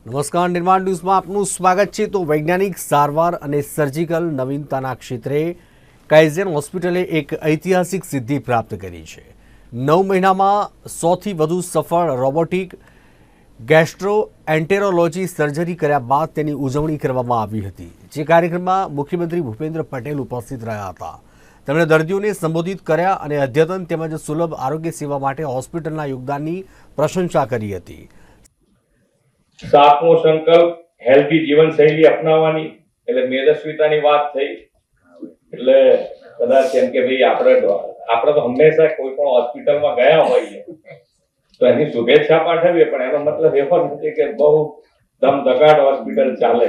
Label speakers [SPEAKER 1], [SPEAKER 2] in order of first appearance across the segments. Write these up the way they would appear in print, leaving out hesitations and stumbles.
[SPEAKER 1] નમસ્કાર, નિર્માણ ન્યૂઝમાં આપનું સ્વાગત છે। તો વૈજ્ઞાનિક સારવાર અને સર્જિકલ નવીનતાના ક્ષેત્રે કાઇઝર હોસ્પિટલે એક ઐતિહાસિક સિદ્ધિ પ્રાપ્ત કરી છે। 9 મહિનામાં 100થી વધુ સફળ રોબોટિક ગેસ્ટ્રોએન્ટેરોલોજી સર્જરી કર્યા બાદ તેની ઉજવણી કરવામાં આવી હતી, જે કાર્યક્રમમાં મુખ્યમંત્રી ભૂપેન્દ્ર પટેલ ઉપસ્થિત રહ્યા હતા। તેમણે દર્દીઓને સંબોધિત કર્યા અને અદ્યતન તેમજ સુલભ આરોગ્ય સેવા માટે હોસ્પિટલના યોગદાનની પ્રશંસા કરી હતી।
[SPEAKER 2] सातमो संकल्प हेल्थी जीवन शैली अपनावानी એટલે મેદસ્વીતાની વાત થઈ એટલે કદાચ એમ કે ભાઈ આપણે તો હંમેશા કોઈ પણ હોસ્પિટલમાં ગયા હોઈએ તો એની શુભેચ્છા પાઠવીએ, પણ એનો મતલબ એવો નથી કે બહુ ધમધગાટ હોસ્પિટલ ચાલે।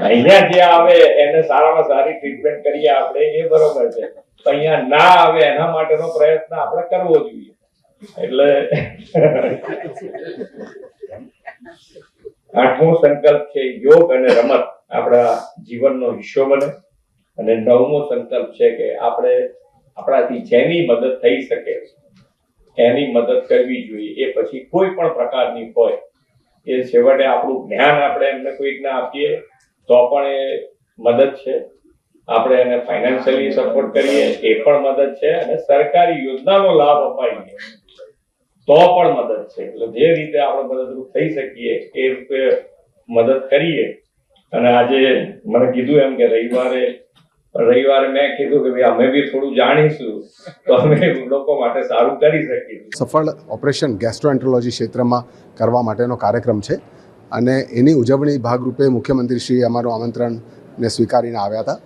[SPEAKER 2] અહીંયા જે આવે એને સારામાં સારી ટ્રીટમેન્ટ કરીએ આપણે, એ બરોબર છે। અહીંયા ના આવે એના માટેનો પ્રયત્ન આપણે કરવો જોઈએ। એટલે 8મો સંકલ્પ છે યોગ અને રમત આપણા જીવનનો હિસ્સો બને, અને 9મો સંકલ્પ છે કે આપણે આપણાથી જેની મદદ થઈ શકે એની મદદ કરવી જોઈએ। એ પછી કોઈ પણ પ્રકારની હોય, એ છેવટે આપણું જ્ઞાન આપણે એમને કોઈકને આપીએ તો પણ એ મદદ છે, આપણે એને ફાઇનાન્શિયલી સપોર્ટ કરીએ એ પણ મદદ છે, અને સરકારી યોજનાનો લાભ અપાઈએ તો પણ મદદ છે। એટલે જે રીતે આપણે મદદરૂપ થઈ શકીએ એ રૂપે મદદ કરીએ। અને આજે મને કીધું એમ કે રવિવારે મેં કીધું કે ભાઈ અમે બી થોડું જાણીશું તો અમે લોકો માટે સારું કરી શકીશું।
[SPEAKER 3] સફળ ઓપરેશન ગેસ્ટ્રોએન્ટેરોલોજી ક્ષેત્રમાં કરવા માટેનો કાર્યક્રમ છે, અને એની ઉજવણી ભાગરૂપે મુખ્યમંત્રીશ્રી અમારું આમંત્રણને સ્વીકારીને આવ્યા હતા।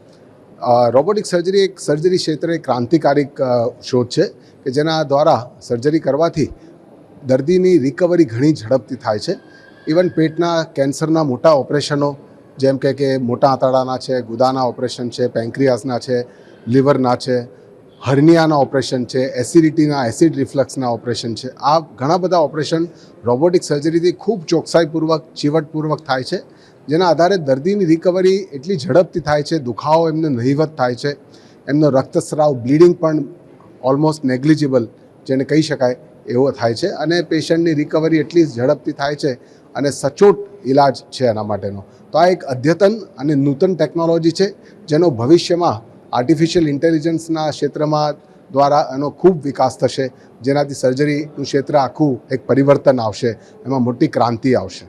[SPEAKER 3] રોબોટિક સર્જરી એક સર્જરી ક્ષેત્રે ક્રાંતિકારિક શોધ છે કે જેના દ્વારા સર્જરી કરવાથી દર્દીની રિકવરી ઘણી ઝડપથી થાય છે। ઇવન પેટના કેન્સરના મોટા ઓપરેશનો જેમ કે મોટા આંતરડાના છે, ગુદાના ઓપરેશન છે, પેન્ક્રિયાસના છે, લીવરના છે, હર્નિયાના ઓપરેશન છે, એસિડિટીના એસિડ રિફ્લક્સના ઓપરેશન છે, આ ઘણા બધા ઓપરેશન રોબોટિક સર્જરીથી ખૂબ ચોકસાઈપૂર્વક ચીવટપૂર્વક થાય છે, જેના આધારે દર્દીની રિકવરી એટલી ઝડપથી થાય છે, દુખાવો એમને નહિવત થાય છે, એમનો રક્તસ્રાવ બ્લીડિંગ પણ ઓલમોસ્ટ નેગ્લિજિબલ જેને કહી શકાય એવો થાય છે, અને પેશન્ટની રિકવરી એટલી ઝડપથી થાય છે અને સચોટ ઇલાજ છે એના માટેનો। તો આ એક અદ્યતન અને નૂતન ટેકનોલોજી છે, જેનો ભવિષ્યમાં આર્ટિફિશિયલ ઇન્ટેલિજન્સના ક્ષેત્રમાં દ્વારા એનો ખૂબ વિકાસ થશે, જેનાથી સર્જરીનું ક્ષેત્ર આખું એક પરિવર્તન આવશે, એમાં મોટી ક્રાંતિ આવશે।